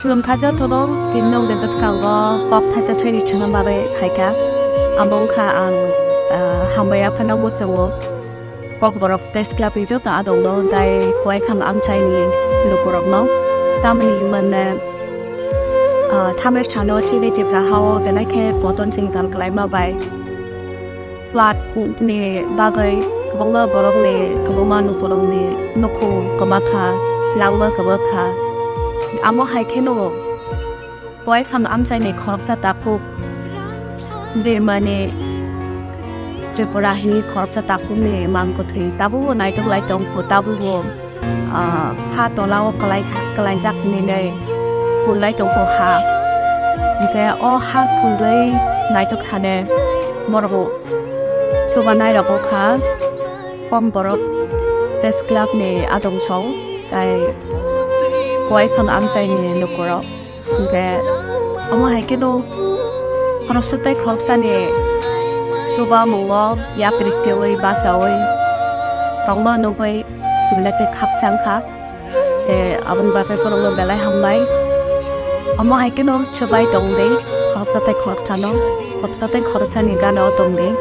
지금 가져도록 빈농된 것과 법 타서 트레이닝 처럼 말해 할까? 아몬카 안 함바야 파나고토고 법 버럭 데스크라 비교 다 아동도 다이 고에 칸 암차이니 루고럭노 담니 만네 타메 차노 치리 집라 하오 데나케 보톤 칭산 클라이마 바이 플랫 니 바가이 그봉가 버럭니 그봉마누 소롱니 노코 그마카 라우마 그버카 아모 하이케노 고에 칸 암차이니 컵사다 푹 데마니 Tripura hi korp sa tapu ni mang ko thi tabu nai tok lai tong ko tabu wo ha to lao kalai jak ni nei pu lai tong ko ha ke o ha pu lai nai tok khane morbo choba nai ra ko kha pom borok test club ni adong chong tai koi khang am tai ni no ko ro ke amo hai ke no korp sa tai korp sa ni Tuba mong ya perikeway basaway tongma no bay tulate khap chang khap te abon ba pe porong lo belai hambai amo hai ke no chobai tong dei khap ta tai khap chano khap ta tai khap chani ga no tong dei